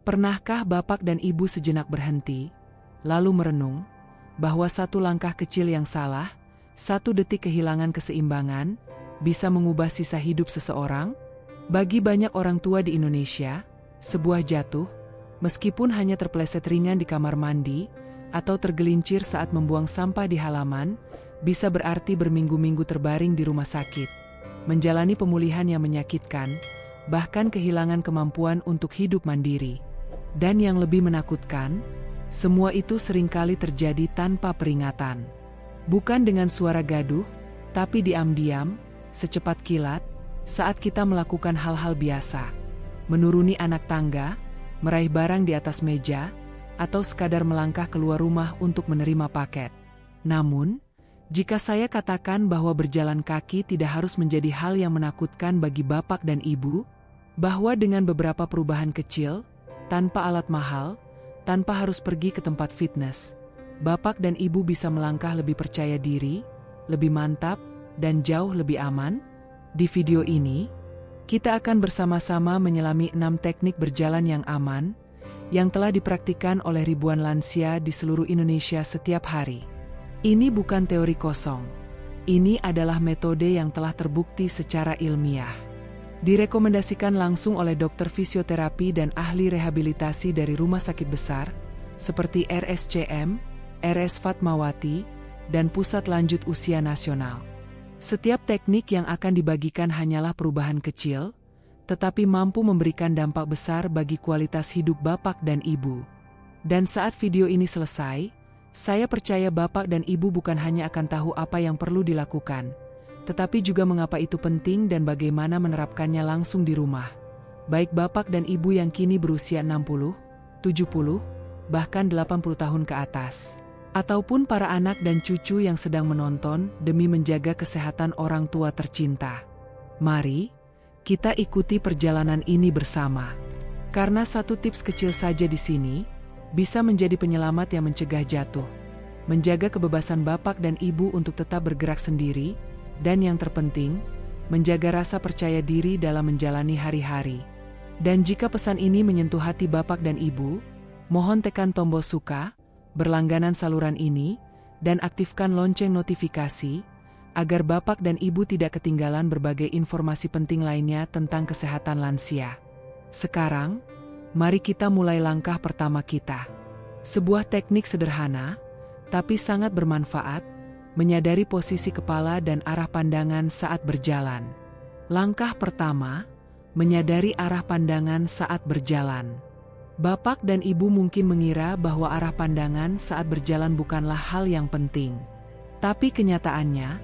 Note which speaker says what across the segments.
Speaker 1: Pernahkah Bapak dan Ibu sejenak berhenti, lalu merenung, bahwa satu langkah kecil yang salah, satu detik kehilangan keseimbangan, bisa mengubah sisa hidup seseorang? Bagi banyak orang tua di Indonesia, sebuah jatuh, meskipun hanya terpeleset ringan di kamar mandi, atau tergelincir saat membuang sampah di halaman, bisa berarti berminggu-minggu terbaring di rumah sakit, menjalani pemulihan yang menyakitkan, bahkan kehilangan kemampuan untuk hidup mandiri. Dan yang lebih menakutkan, semua itu seringkali terjadi tanpa peringatan. Bukan dengan suara gaduh, tapi diam-diam, secepat kilat, saat kita melakukan hal-hal biasa. Menuruni anak tangga, meraih barang di atas meja, atau sekadar melangkah keluar rumah untuk menerima paket. Namun, jika saya katakan bahwa berjalan kaki tidak harus menjadi hal yang menakutkan bagi Bapak dan Ibu, bahwa dengan beberapa perubahan kecil, tanpa alat mahal, tanpa harus pergi ke tempat fitness, Bapak dan Ibu bisa melangkah lebih percaya diri, lebih mantap, dan jauh lebih aman. Di video ini, kita akan bersama-sama menyelami 6 teknik berjalan yang aman, yang telah dipraktikkan oleh ribuan lansia di seluruh Indonesia setiap hari. Ini bukan teori kosong. Ini adalah metode yang telah terbukti secara ilmiah. Direkomendasikan langsung oleh dokter fisioterapi dan ahli rehabilitasi dari rumah sakit besar, seperti RSCM, RS Fatmawati, dan Pusat Lanjut Usia Nasional. Setiap teknik yang akan dibagikan hanyalah perubahan kecil, tetapi mampu memberikan dampak besar bagi kualitas hidup Bapak dan Ibu. Dan saat video ini selesai, saya percaya Bapak dan Ibu bukan hanya akan tahu apa yang perlu dilakukan, tetapi juga mengapa itu penting dan bagaimana menerapkannya langsung di rumah. Baik Bapak dan Ibu yang kini berusia 60, 70, bahkan 80 tahun ke atas, ataupun para anak dan cucu yang sedang menonton demi menjaga kesehatan orang tua tercinta. Mari, kita ikuti perjalanan ini bersama. Karena satu tips kecil saja di sini, bisa menjadi penyelamat yang mencegah jatuh, menjaga kebebasan Bapak dan Ibu untuk tetap bergerak sendiri, dan yang terpenting, menjaga rasa percaya diri dalam menjalani hari-hari. Dan jika pesan ini menyentuh hati Bapak dan Ibu, mohon tekan tombol suka, berlangganan saluran ini, dan aktifkan lonceng notifikasi, agar Bapak dan Ibu tidak ketinggalan berbagai informasi penting lainnya tentang kesehatan lansia. Sekarang, mari kita mulai langkah pertama kita. Sebuah teknik sederhana, tapi sangat bermanfaat, menyadari posisi kepala dan arah pandangan saat berjalan. Langkah pertama, menyadari arah pandangan saat berjalan. Bapak dan Ibu mungkin mengira bahwa arah pandangan saat berjalan bukanlah hal yang penting. Tapi kenyataannya,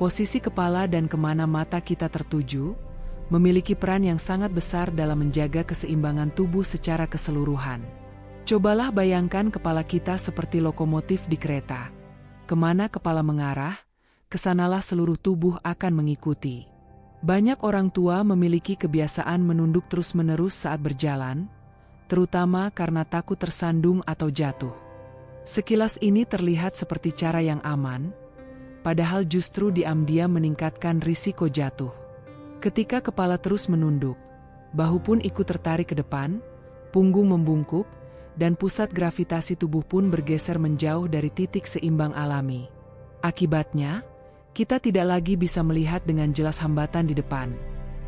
Speaker 1: posisi kepala dan kemana mata kita tertuju, memiliki peran yang sangat besar dalam menjaga keseimbangan tubuh secara keseluruhan. Cobalah bayangkan kepala kita seperti lokomotif di kereta. Kemana kepala mengarah, kesanalah seluruh tubuh akan mengikuti. Banyak orang tua memiliki kebiasaan menunduk terus-menerus saat berjalan, terutama karena takut tersandung atau jatuh. Sekilas ini terlihat seperti cara yang aman, padahal justru diam-diam meningkatkan risiko jatuh. Ketika kepala terus menunduk, bahu pun ikut tertarik ke depan, punggung membungkuk, dan pusat gravitasi tubuh pun bergeser menjauh dari titik seimbang alami. Akibatnya, kita tidak lagi bisa melihat dengan jelas hambatan di depan.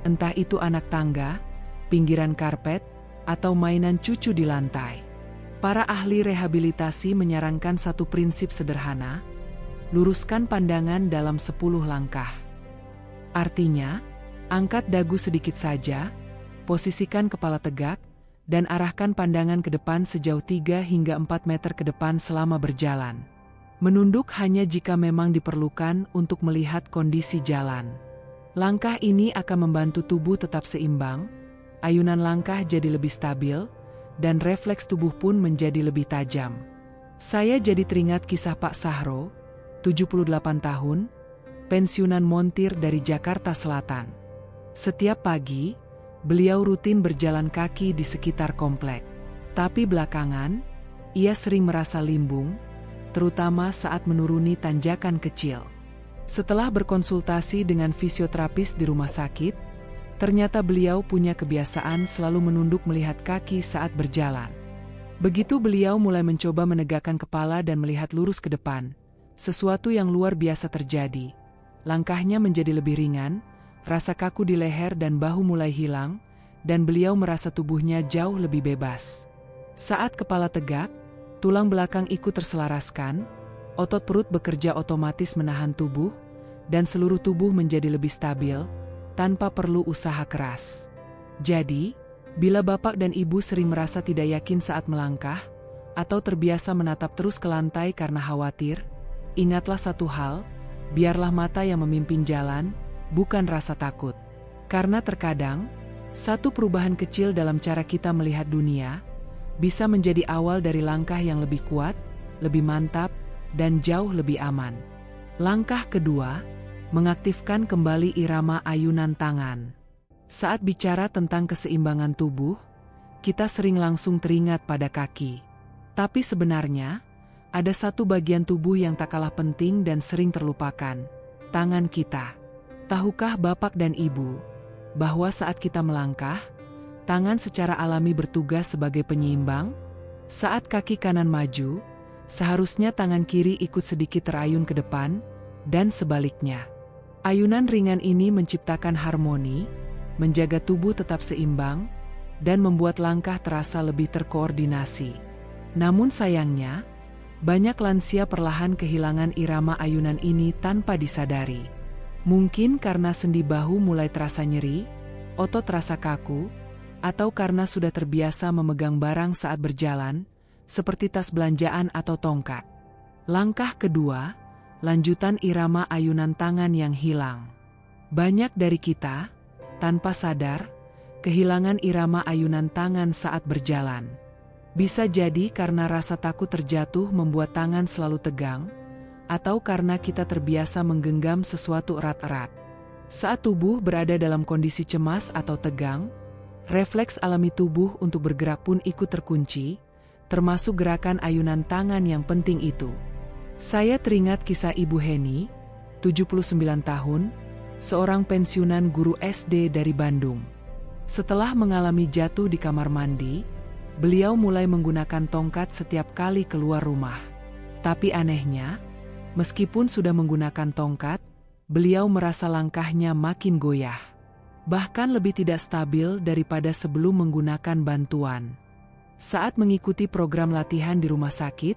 Speaker 1: Entah itu anak tangga, pinggiran karpet, atau mainan cucu di lantai. Para ahli rehabilitasi menyarankan satu prinsip sederhana, luruskan pandangan dalam 10 langkah. Artinya, angkat dagu sedikit saja, posisikan kepala tegak, dan arahkan pandangan ke depan sejauh 3 hingga 4 meter ke depan selama berjalan. Menunduk hanya jika memang diperlukan untuk melihat kondisi jalan. Langkah ini akan membantu tubuh tetap seimbang, ayunan langkah jadi lebih stabil, dan refleks tubuh pun menjadi lebih tajam. Saya jadi teringat kisah Pak Sahro, 78 tahun, pensiunan montir dari Jakarta Selatan. Setiap pagi, beliau rutin berjalan kaki di sekitar komplek. Tapi belakangan, ia sering merasa limbung, terutama saat menuruni tanjakan kecil. Setelah berkonsultasi dengan fisioterapis di rumah sakit, Ternyata beliau punya kebiasaan selalu menunduk melihat kaki saat berjalan. Begitu beliau mulai mencoba menegakkan kepala dan melihat lurus ke depan, sesuatu yang luar biasa terjadi. Langkahnya menjadi lebih ringan, rasa kaku di leher dan bahu mulai hilang, dan beliau merasa tubuhnya jauh lebih bebas. Saat kepala tegak, tulang belakang ikut terselaraskan, otot perut bekerja otomatis menahan tubuh, dan seluruh tubuh menjadi lebih stabil, tanpa perlu usaha keras. Jadi, bila bapak dan ibu sering merasa tidak yakin saat melangkah, atau terbiasa menatap terus ke lantai karena khawatir, ingatlah satu hal, biarlah mata yang memimpin jalan, bukan rasa takut. Karena terkadang, satu perubahan kecil dalam cara kita melihat dunia, bisa menjadi awal dari langkah yang lebih kuat, lebih mantap, dan jauh lebih aman. Langkah kedua, mengaktifkan kembali irama ayunan tangan. Saat bicara tentang keseimbangan tubuh, kita sering langsung teringat pada kaki. Tapi sebenarnya, ada satu bagian tubuh yang tak kalah penting dan sering terlupakan, tangan kita. Tahukah bapak dan ibu, bahwa saat kita melangkah, tangan secara alami bertugas sebagai penyeimbang? Saat kaki kanan maju, seharusnya tangan kiri ikut sedikit terayun ke depan, dan sebaliknya. Ayunan ringan ini menciptakan harmoni, menjaga tubuh tetap seimbang, dan membuat langkah terasa lebih terkoordinasi. Namun sayangnya, banyak lansia perlahan kehilangan irama ayunan ini tanpa disadari. Mungkin karena sendi bahu mulai terasa nyeri, otot terasa kaku, atau karena sudah terbiasa memegang barang saat berjalan, seperti tas belanjaan atau tongkat. Langkah kedua, lanjutan irama ayunan tangan yang hilang. Banyak dari kita, tanpa sadar, kehilangan irama ayunan tangan saat berjalan. Bisa jadi karena rasa takut terjatuh membuat tangan selalu tegang, atau karena kita terbiasa menggenggam sesuatu erat-erat. Saat tubuh berada dalam kondisi cemas atau tegang, refleks alami tubuh untuk bergerak pun ikut terkunci, termasuk gerakan ayunan tangan yang penting itu. Saya teringat kisah Ibu Heni, 79 tahun, seorang pensiunan guru SD dari Bandung. Setelah mengalami jatuh di kamar mandi, beliau mulai menggunakan tongkat setiap kali keluar rumah. Tapi anehnya, meskipun sudah menggunakan tongkat, beliau merasa langkahnya makin goyah. Bahkan lebih tidak stabil daripada sebelum menggunakan bantuan. Saat mengikuti program latihan di rumah sakit,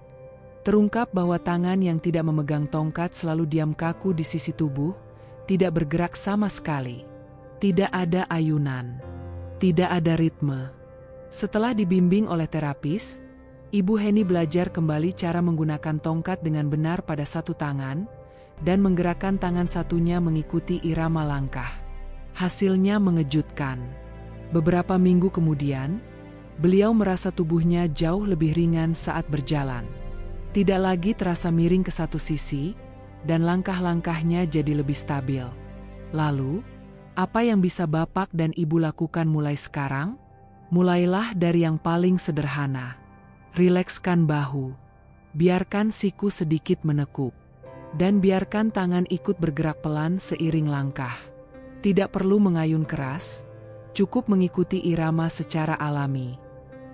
Speaker 1: terungkap bahwa tangan yang tidak memegang tongkat selalu diam kaku di sisi tubuh, tidak bergerak sama sekali. Tidak ada ayunan. Tidak ada ritme. Setelah dibimbing oleh terapis, Ibu Heni belajar kembali cara menggunakan tongkat dengan benar pada satu tangan, dan menggerakkan tangan satunya mengikuti irama langkah. Hasilnya mengejutkan. Beberapa minggu kemudian, beliau merasa tubuhnya jauh lebih ringan saat berjalan. Tidak lagi terasa miring ke satu sisi, dan langkah-langkahnya jadi lebih stabil. Lalu, apa yang bisa bapak dan ibu lakukan mulai sekarang? Mulailah dari yang paling sederhana. Rilekskan bahu. Biarkan siku sedikit menekuk. Dan biarkan tangan ikut bergerak pelan seiring langkah. Tidak perlu mengayun keras, cukup mengikuti irama secara alami.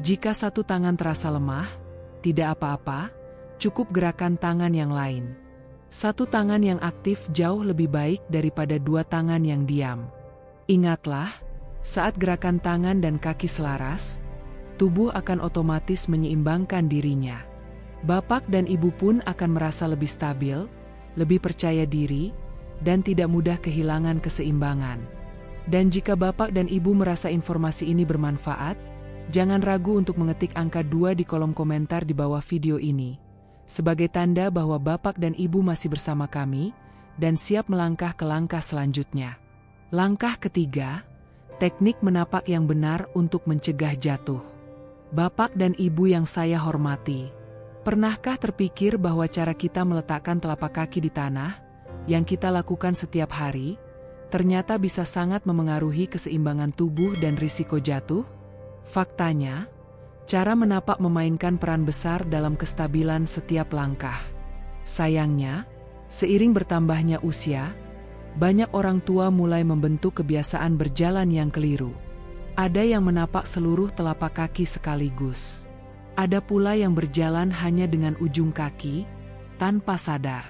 Speaker 1: Jika satu tangan terasa lemah, tidak apa-apa, cukup gerakan tangan yang lain. Satu tangan yang aktif jauh lebih baik daripada dua tangan yang diam. Ingatlah, saat gerakan tangan dan kaki selaras, tubuh akan otomatis menyeimbangkan dirinya. Bapak dan ibu pun akan merasa lebih stabil, lebih percaya diri, dan tidak mudah kehilangan keseimbangan. Dan jika bapak dan ibu merasa informasi ini bermanfaat, jangan ragu untuk mengetik angka 2 di kolom komentar di bawah video ini, sebagai tanda bahwa bapak dan ibu masih bersama kami, dan siap melangkah ke langkah selanjutnya. Langkah ketiga, teknik menapak yang benar untuk mencegah jatuh. Bapak dan ibu yang saya hormati, pernahkah terpikir bahwa cara kita meletakkan telapak kaki di tanah, yang kita lakukan setiap hari, ternyata bisa sangat memengaruhi keseimbangan tubuh dan risiko jatuh? Faktanya, cara menapak memainkan peran besar dalam kestabilan setiap langkah. Sayangnya, seiring bertambahnya usia, Banyak orang tua mulai membentuk kebiasaan berjalan yang keliru. Ada yang menapak seluruh telapak kaki sekaligus. Ada pula yang berjalan hanya dengan ujung kaki, tanpa sadar.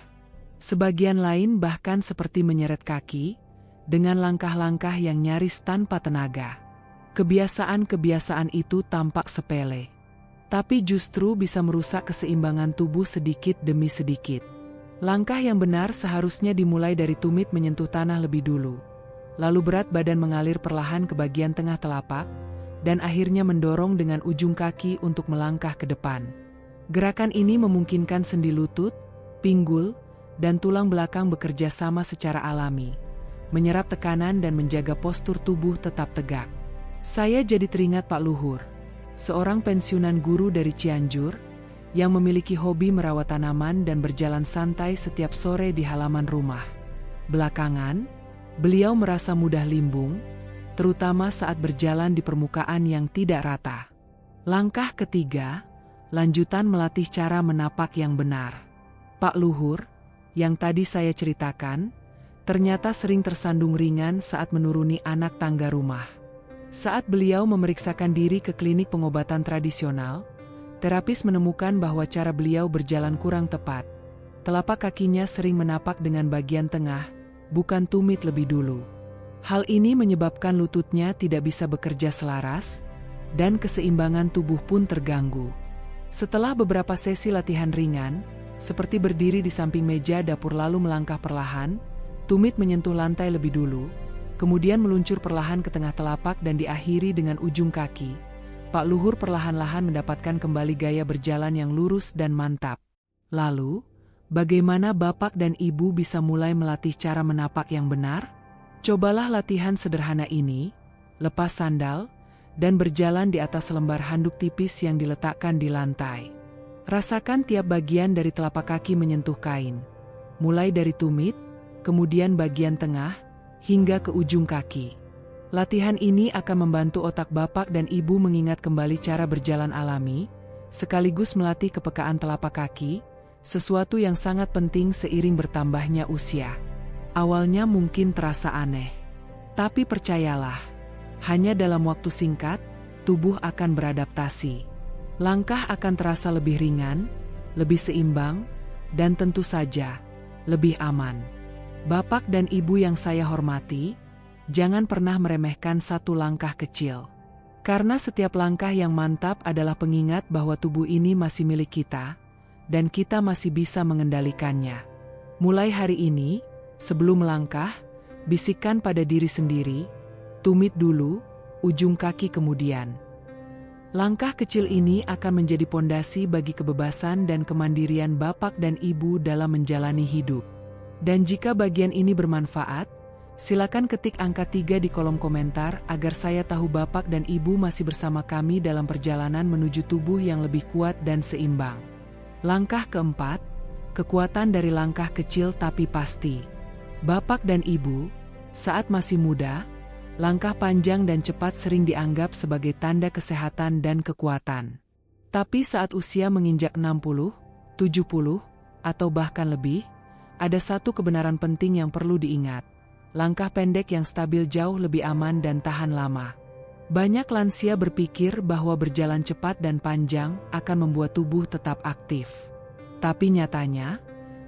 Speaker 1: Sebagian lain bahkan seperti menyeret kaki, dengan langkah-langkah yang nyaris tanpa tenaga. Kebiasaan-kebiasaan itu tampak sepele, tapi justru bisa merusak keseimbangan tubuh sedikit demi sedikit. Langkah yang benar seharusnya dimulai dari tumit menyentuh tanah lebih dulu, lalu berat badan mengalir perlahan ke bagian tengah telapak, dan akhirnya mendorong dengan ujung kaki untuk melangkah ke depan. Gerakan ini memungkinkan sendi lutut, pinggul, dan tulang belakang bekerja sama secara alami, menyerap tekanan dan menjaga postur tubuh tetap tegak. Saya jadi teringat Pak Luhur, seorang pensiunan guru dari Cianjur, yang memiliki hobi merawat tanaman dan berjalan santai setiap sore di halaman rumah. Belakangan, beliau merasa mudah limbung, terutama saat berjalan di permukaan yang tidak rata. Langkah ketiga, lanjutan melatih cara menapak yang benar. Pak Luhur, yang tadi saya ceritakan, ternyata sering tersandung ringan saat menuruni anak tangga rumah. Saat beliau memeriksakan diri ke klinik pengobatan tradisional, terapis menemukan bahwa cara beliau berjalan kurang tepat. Telapak kakinya sering menapak dengan bagian tengah, bukan tumit lebih dulu. Hal ini menyebabkan lututnya tidak bisa bekerja selaras, dan keseimbangan tubuh pun terganggu. Setelah beberapa sesi latihan ringan, seperti berdiri di samping meja dapur lalu melangkah perlahan, tumit menyentuh lantai lebih dulu, kemudian meluncur perlahan ke tengah telapak dan diakhiri dengan ujung kaki, Pak Luhur perlahan-lahan mendapatkan kembali gaya berjalan yang lurus dan mantap. Lalu, bagaimana Bapak dan Ibu bisa mulai melatih cara menapak yang benar? Cobalah latihan sederhana ini, lepas sandal, dan berjalan di atas lembar handuk tipis yang diletakkan di lantai. Rasakan tiap bagian dari telapak kaki menyentuh kain, mulai dari tumit, kemudian bagian tengah, hingga ke ujung kaki. Latihan ini akan membantu otak Bapak dan Ibu mengingat kembali cara berjalan alami, sekaligus melatih kepekaan telapak kaki, sesuatu yang sangat penting seiring bertambahnya usia. Awalnya mungkin terasa aneh, tapi percayalah, hanya dalam waktu singkat, tubuh akan beradaptasi. Langkah akan terasa lebih ringan, lebih seimbang, dan tentu saja, lebih aman. Bapak dan Ibu yang saya hormati, jangan pernah meremehkan satu langkah kecil. Karena setiap langkah yang mantap adalah pengingat bahwa tubuh ini masih milik kita, dan kita masih bisa mengendalikannya. Mulai hari ini, sebelum melangkah, bisikkan pada diri sendiri, tumit dulu, ujung kaki kemudian. Langkah kecil ini akan menjadi pondasi bagi kebebasan dan kemandirian Bapak dan Ibu dalam menjalani hidup. Dan jika bagian ini bermanfaat, silakan ketik angka 3 di kolom komentar agar saya tahu Bapak dan Ibu masih bersama kami dalam perjalanan menuju tubuh yang lebih kuat dan seimbang. Langkah keempat, kekuatan dari langkah kecil tapi pasti. Bapak dan Ibu, saat masih muda, langkah panjang dan cepat sering dianggap sebagai tanda kesehatan dan kekuatan. Tapi saat usia menginjak 60, 70, atau bahkan lebih, ada satu kebenaran penting yang perlu diingat. Langkah pendek yang stabil jauh lebih aman dan tahan lama. Banyak lansia berpikir bahwa berjalan cepat dan panjang akan membuat tubuh tetap aktif. Tapi nyatanya,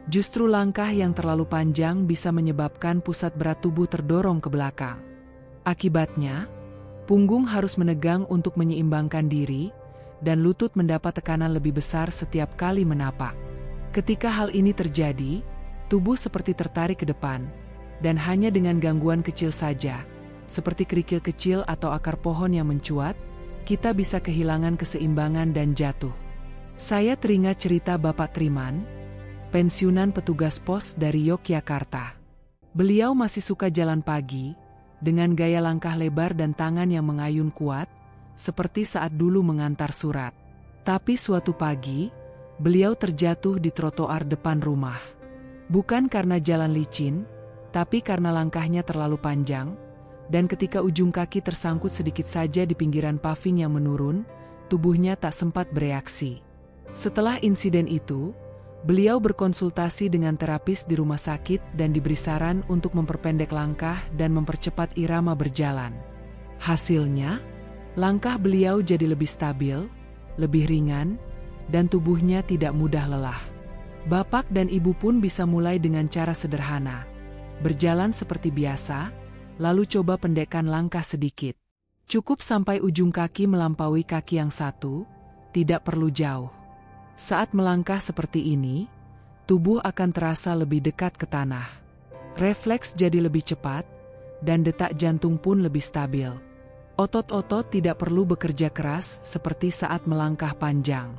Speaker 1: justru langkah yang terlalu panjang bisa menyebabkan pusat berat tubuh terdorong ke belakang. Akibatnya, punggung harus menegang untuk menyeimbangkan diri, dan lutut mendapat tekanan lebih besar setiap kali menapak. Ketika hal ini terjadi, tubuh seperti tertarik ke depan, dan hanya dengan gangguan kecil saja, seperti kerikil kecil atau akar pohon yang mencuat, kita bisa kehilangan keseimbangan dan jatuh. Saya teringat cerita Bapak Triman, pensiunan petugas pos dari Yogyakarta. Beliau masih suka jalan pagi, dengan gaya langkah lebar dan tangan yang mengayun kuat, seperti saat dulu mengantar surat. Tapi suatu pagi, beliau terjatuh di trotoar depan rumah. Bukan karena jalan licin, tapi karena langkahnya terlalu panjang, dan ketika ujung kaki tersangkut sedikit saja di pinggiran paving yang menurun, tubuhnya tak sempat bereaksi. Setelah insiden itu, Beliau berkonsultasi dengan terapis di rumah sakit dan diberi saran untuk memperpendek langkah dan mempercepat irama berjalan. Hasilnya, langkah beliau jadi lebih stabil, lebih ringan, dan tubuhnya tidak mudah lelah. Bapak dan ibu pun bisa mulai dengan cara sederhana. Berjalan seperti biasa, lalu coba pendekkan langkah sedikit. Cukup sampai ujung kaki melampaui kaki yang satu, tidak perlu jauh. Saat melangkah seperti ini, tubuh akan terasa lebih dekat ke tanah. Refleks jadi lebih cepat, dan detak jantung pun lebih stabil. Otot-otot tidak perlu bekerja keras seperti saat melangkah panjang.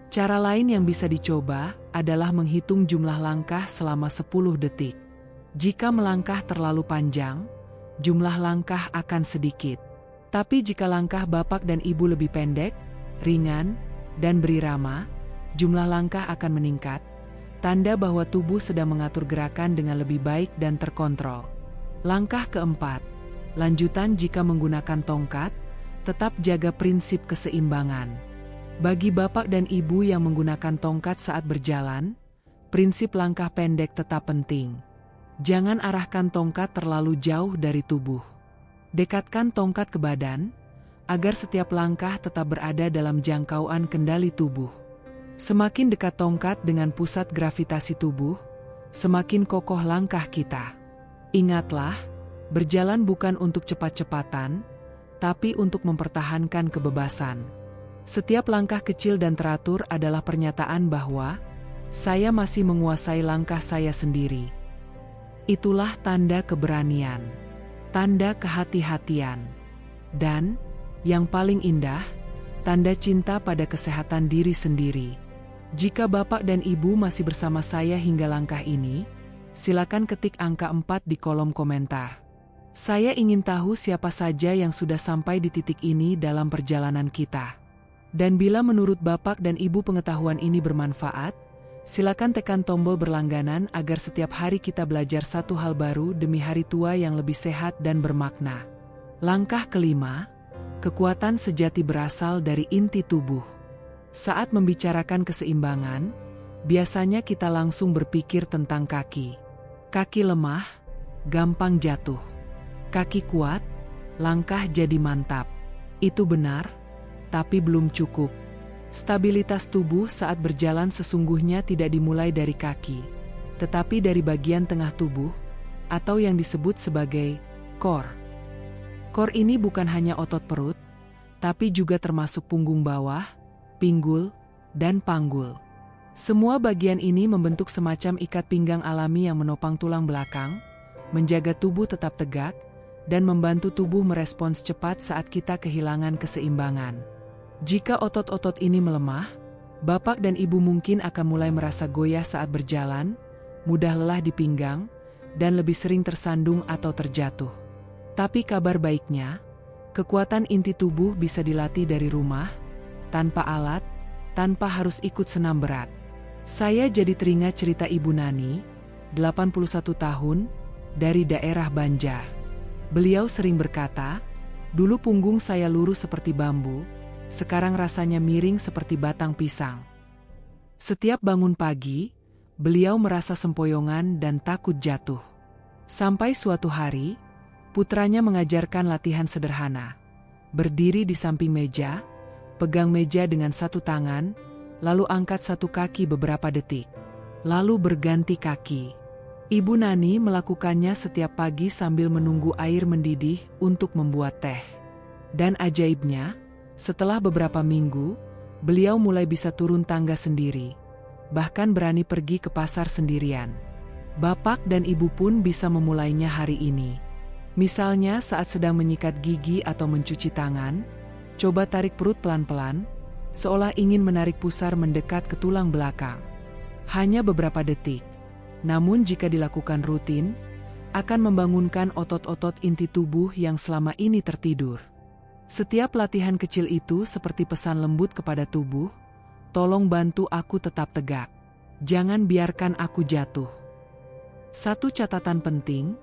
Speaker 1: Cara lain yang bisa dicoba adalah menghitung jumlah langkah selama 10 detik. Jika melangkah terlalu panjang, jumlah langkah akan sedikit. Tapi jika langkah bapak dan ibu lebih pendek, ringan, dan berirama, jumlah langkah akan meningkat, tanda bahwa tubuh sedang mengatur gerakan dengan lebih baik dan terkontrol. Langkah keempat, lanjutan jika menggunakan tongkat, tetap jaga prinsip keseimbangan. Bagi bapak dan ibu yang menggunakan tongkat saat berjalan, prinsip langkah pendek tetap penting. Jangan arahkan tongkat terlalu jauh dari tubuh. Dekatkan tongkat ke badan, agar setiap langkah tetap berada dalam jangkauan kendali tubuh. Semakin dekat tongkat dengan pusat gravitasi tubuh, semakin kokoh langkah kita. Ingatlah, berjalan bukan untuk cepat-cepatan, tapi untuk mempertahankan kebebasan. Setiap langkah kecil dan teratur adalah pernyataan bahwa saya masih menguasai langkah saya sendiri. Itulah tanda keberanian, tanda kehati-hatian, dan yang paling indah, tanda cinta pada kesehatan diri sendiri. Jika bapak dan ibu masih bersama saya hingga langkah ini, silakan ketik angka 4 di kolom komentar. Saya ingin tahu siapa saja yang sudah sampai di titik ini dalam perjalanan kita. Dan bila menurut bapak dan ibu pengetahuan ini bermanfaat, silakan tekan tombol berlangganan agar setiap hari kita belajar satu hal baru demi hari tua yang lebih sehat dan bermakna. Langkah kelima, kekuatan sejati berasal dari inti tubuh. Saat membicarakan keseimbangan, biasanya kita langsung berpikir tentang kaki. Kaki lemah, gampang jatuh. Kaki kuat, langkah jadi mantap. Itu benar, tapi belum cukup. Stabilitas tubuh saat berjalan sesungguhnya tidak dimulai dari kaki, tetapi dari bagian tengah tubuh, atau yang disebut sebagai core. Core ini bukan hanya otot perut, tapi juga termasuk punggung bawah, pinggul, dan panggul. Semua bagian ini membentuk semacam ikat pinggang alami yang menopang tulang belakang, menjaga tubuh tetap tegak, dan membantu tubuh merespons cepat saat kita kehilangan keseimbangan. Jika otot-otot ini melemah, bapak dan ibu mungkin akan mulai merasa goyah saat berjalan, mudah lelah di pinggang, dan lebih sering tersandung atau terjatuh. Tapi kabar baiknya, kekuatan inti tubuh bisa dilatih dari rumah, tanpa alat, tanpa harus ikut senam berat. Saya jadi teringat cerita Ibu Nani, 81 tahun, dari daerah Banjar. Beliau sering berkata, "Dulu punggung saya lurus seperti bambu, sekarang rasanya miring seperti batang pisang." Setiap bangun pagi, beliau merasa sempoyongan dan takut jatuh. Sampai suatu hari, putranya mengajarkan latihan sederhana. Berdiri di samping meja, pegang meja dengan satu tangan, lalu angkat satu kaki beberapa detik. Lalu berganti kaki. Ibu Nani melakukannya setiap pagi sambil menunggu air mendidih untuk membuat teh. Dan ajaibnya, setelah beberapa minggu, beliau mulai bisa turun tangga sendiri, bahkan berani pergi ke pasar sendirian. Bapak dan ibu pun bisa memulainya hari ini. Misalnya saat sedang menyikat gigi atau mencuci tangan, coba tarik perut pelan-pelan, seolah ingin menarik pusar mendekat ke tulang belakang. Hanya beberapa detik, namun jika dilakukan rutin, akan membangunkan otot-otot inti tubuh yang selama ini tertidur. Setiap latihan kecil itu seperti pesan lembut kepada tubuh, "Tolong bantu aku tetap tegak. Jangan biarkan aku jatuh." Satu catatan penting,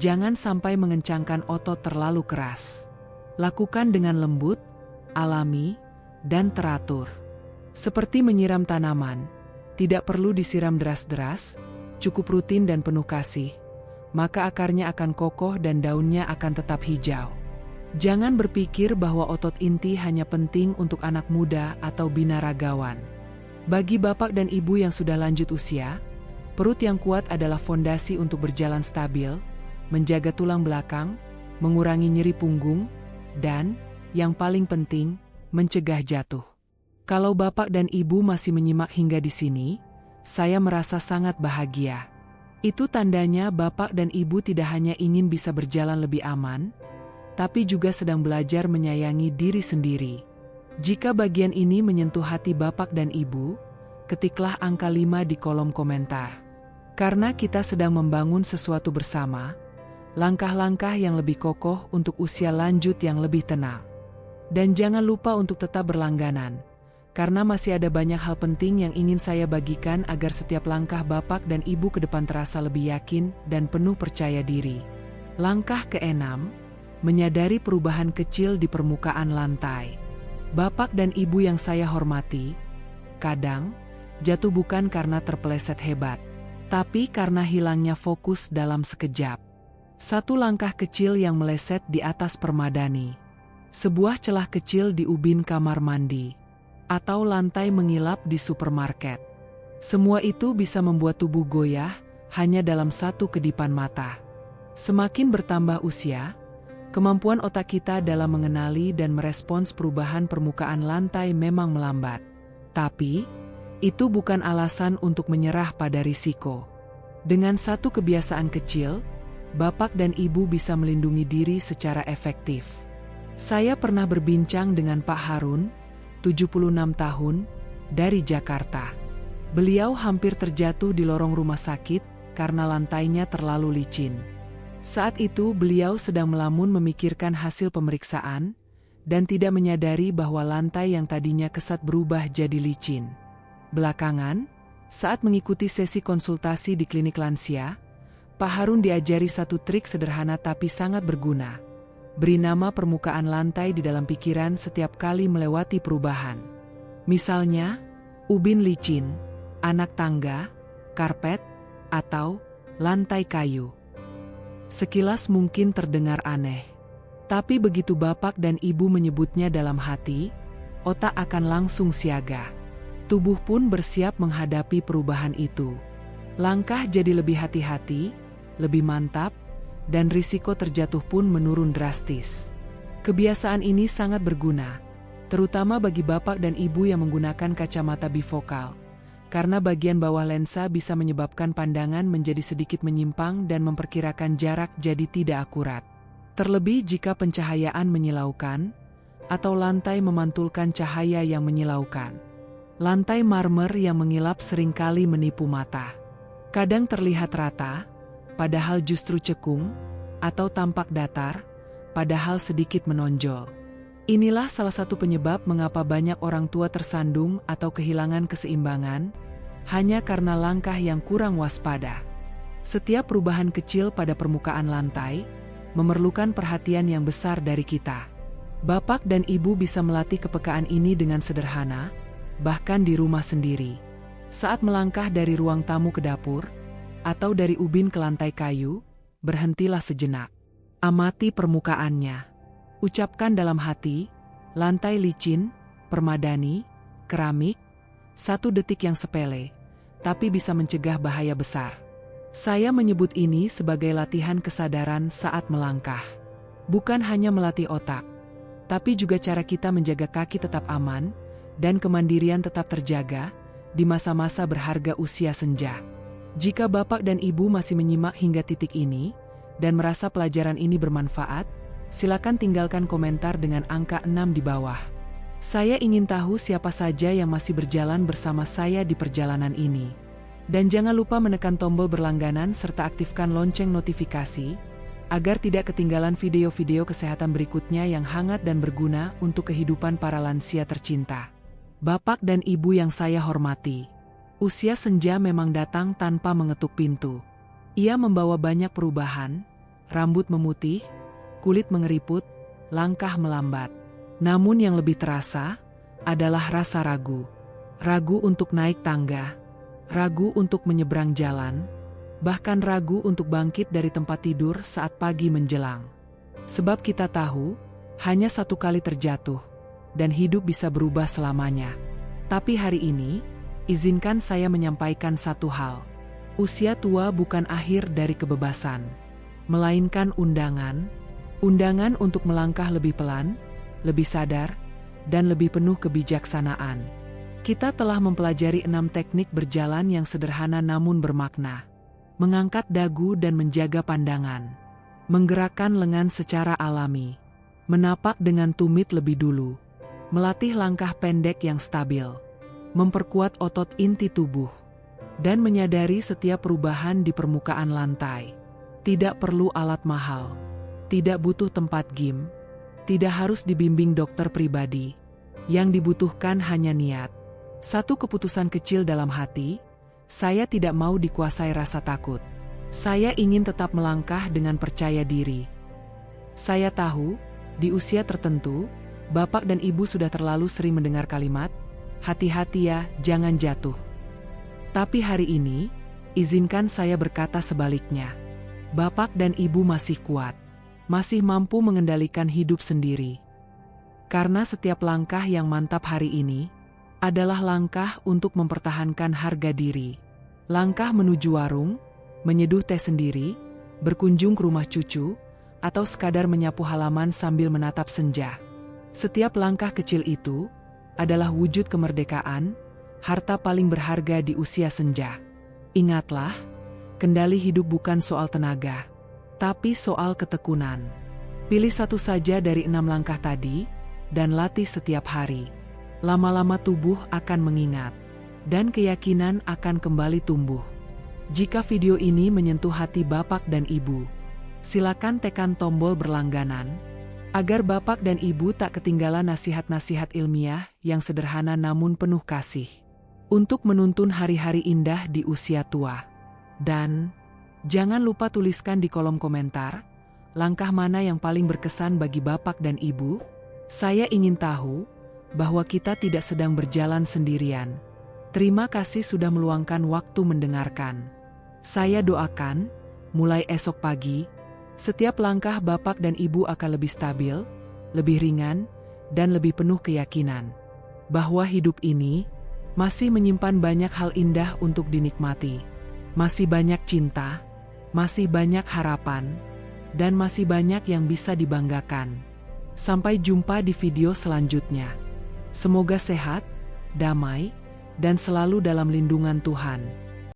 Speaker 1: jangan sampai mengencangkan otot terlalu keras. Lakukan dengan lembut, alami, dan teratur. Seperti menyiram tanaman, Tidak perlu disiram deras-deras, cukup rutin dan penuh kasih, maka akarnya akan kokoh dan daunnya akan tetap hijau. Jangan berpikir bahwa otot inti hanya penting untuk anak muda atau binaragawan. Bagi bapak dan ibu yang sudah lanjut usia, perut yang kuat adalah fondasi untuk berjalan stabil, menjaga tulang belakang, mengurangi nyeri punggung, dan, yang paling penting, mencegah jatuh. Kalau bapak dan ibu masih menyimak hingga di sini, saya merasa sangat bahagia. Itu tandanya bapak dan ibu tidak hanya ingin bisa berjalan lebih aman, tapi juga sedang belajar menyayangi diri sendiri. Jika bagian ini menyentuh hati bapak dan ibu, ketiklah angka 5 di kolom komentar. Karena kita sedang membangun sesuatu bersama, langkah-langkah yang lebih kokoh untuk usia lanjut yang lebih tenang. Dan jangan lupa untuk tetap berlangganan, karena masih ada banyak hal penting yang ingin saya bagikan agar setiap langkah bapak dan ibu ke depan terasa lebih yakin dan penuh percaya diri. Langkah ke-6, menyadari perubahan kecil di permukaan lantai. Bapak dan ibu yang saya hormati, kadang jatuh bukan karena terpeleset hebat, tapi karena hilangnya fokus dalam sekejap. Satu langkah kecil yang meleset di atas permadani, sebuah celah kecil di ubin kamar mandi, atau lantai mengilap di supermarket. Semua itu bisa membuat tubuh goyah hanya dalam satu kedipan mata. Semakin bertambah usia, kemampuan otak kita dalam mengenali dan merespons perubahan permukaan lantai memang melambat. Tapi, itu bukan alasan untuk menyerah pada risiko. Dengan satu kebiasaan kecil, bapak dan ibu bisa melindungi diri secara efektif. Saya pernah berbincang dengan Pak Harun, 76 tahun, dari Jakarta. Beliau hampir terjatuh di lorong rumah sakit karena lantainya terlalu licin. Saat itu beliau sedang melamun memikirkan hasil pemeriksaan, dan tidak menyadari bahwa lantai yang tadinya kesat berubah jadi licin. Belakangan, saat mengikuti sesi konsultasi di klinik lansia, Pak Harun diajari satu trik sederhana tapi sangat berguna. Beri nama permukaan lantai di dalam pikiran setiap kali melewati perubahan. Misalnya, ubin licin, anak tangga, karpet, atau lantai kayu. Sekilas mungkin terdengar aneh, tapi begitu bapak dan ibu menyebutnya dalam hati, otak akan langsung siaga. Tubuh pun bersiap menghadapi perubahan itu. Langkah jadi lebih hati-hati, lebih mantap, dan risiko terjatuh pun menurun drastis. Kebiasaan ini sangat berguna, terutama bagi bapak dan ibu yang menggunakan kacamata bifokal. Karena bagian bawah lensa bisa menyebabkan pandangan menjadi sedikit menyimpang dan memperkirakan jarak jadi tidak akurat. Terlebih jika pencahayaan menyilaukan, atau lantai memantulkan cahaya yang menyilaukan. Lantai marmer yang mengilap seringkali menipu mata. Kadang terlihat rata, padahal justru cekung, atau tampak datar, padahal sedikit menonjol. Inilah salah satu penyebab mengapa banyak orang tua tersandung atau kehilangan keseimbangan, hanya karena langkah yang kurang waspada. Setiap perubahan kecil pada permukaan lantai, memerlukan perhatian yang besar dari kita. Bapak dan ibu bisa melatih kepekaan ini dengan sederhana, bahkan di rumah sendiri. Saat melangkah dari ruang tamu ke dapur, atau dari ubin ke lantai kayu, berhentilah sejenak. Amati permukaannya. Ucapkan dalam hati, lantai licin, permadani, keramik, 1 detik yang sepele, tapi bisa mencegah bahaya besar. Saya menyebut ini sebagai latihan kesadaran saat melangkah. Bukan hanya melatih otak, tapi juga cara kita menjaga kaki tetap aman, dan kemandirian tetap terjaga, di masa-masa berharga usia senja. Jika bapak dan ibu masih menyimak hingga titik ini, dan merasa pelajaran ini bermanfaat, silakan tinggalkan komentar dengan angka 6 di bawah. Saya ingin tahu siapa saja yang masih berjalan bersama saya di perjalanan ini. Dan jangan lupa menekan tombol berlangganan serta aktifkan lonceng notifikasi, agar tidak ketinggalan video-video kesehatan berikutnya yang hangat dan berguna untuk kehidupan para lansia tercinta. Bapak dan ibu yang saya hormati, usia senja memang datang tanpa mengetuk pintu. Ia membawa banyak perubahan, rambut memutih, kulit mengeriput, langkah melambat. Namun yang lebih terasa adalah rasa ragu. Ragu untuk naik tangga, ragu untuk menyeberang jalan, bahkan ragu untuk bangkit dari tempat tidur saat pagi menjelang. Sebab kita tahu, hanya satu kali terjatuh, dan hidup bisa berubah selamanya. Tapi hari ini, izinkan saya menyampaikan satu hal. Usia tua bukan akhir dari kebebasan, melainkan undangan untuk melangkah lebih pelan, lebih sadar, dan lebih penuh kebijaksanaan. Kita telah mempelajari 6 teknik berjalan yang sederhana namun bermakna. Mengangkat dagu dan menjaga pandangan. Menggerakkan lengan secara alami. Menapak dengan tumit lebih dulu. Melatih langkah pendek yang stabil. Memperkuat otot inti tubuh. Dan menyadari setiap perubahan di permukaan lantai. Tidak perlu alat mahal. Tidak butuh tempat gym. Tidak harus dibimbing dokter pribadi. Yang dibutuhkan hanya niat. Satu keputusan kecil dalam hati, saya tidak mau dikuasai rasa takut. Saya ingin tetap melangkah dengan percaya diri. Saya tahu, di usia tertentu, Bapak dan Ibu sudah terlalu sering mendengar kalimat, "Hati-hati ya, jangan jatuh." Tapi hari ini, izinkan saya berkata sebaliknya. Bapak dan Ibu masih kuat, masih mampu mengendalikan hidup sendiri. Karena setiap langkah yang mantap hari ini adalah langkah untuk mempertahankan harga diri. Langkah menuju warung, menyeduh teh sendiri, berkunjung ke rumah cucu, atau sekadar menyapu halaman sambil menatap senja. Setiap langkah kecil itu adalah wujud kemerdekaan, harta paling berharga di usia senja. Ingatlah, kendali hidup bukan soal tenaga, tapi soal ketekunan. Pilih satu saja dari 6 langkah tadi, dan latih setiap hari. Lama-lama tubuh akan mengingat, dan keyakinan akan kembali tumbuh. Jika video ini menyentuh hati Bapak dan Ibu, silakan tekan tombol berlangganan, agar Bapak dan Ibu tak ketinggalan nasihat-nasihat ilmiah yang sederhana namun penuh kasih, untuk menuntun hari-hari indah di usia tua. Dan jangan lupa tuliskan di kolom komentar, langkah mana yang paling berkesan bagi Bapak dan Ibu. Saya ingin tahu bahwa kita tidak sedang berjalan sendirian. Terima kasih sudah meluangkan waktu mendengarkan. Saya doakan, mulai esok pagi, setiap langkah Bapak dan Ibu akan lebih stabil, lebih ringan, dan lebih penuh keyakinan bahwa hidup ini masih menyimpan banyak hal indah untuk dinikmati. Masih banyak cinta, masih banyak harapan, dan masih banyak yang bisa dibanggakan. Sampai jumpa di video selanjutnya. Semoga sehat, damai, dan selalu dalam lindungan Tuhan.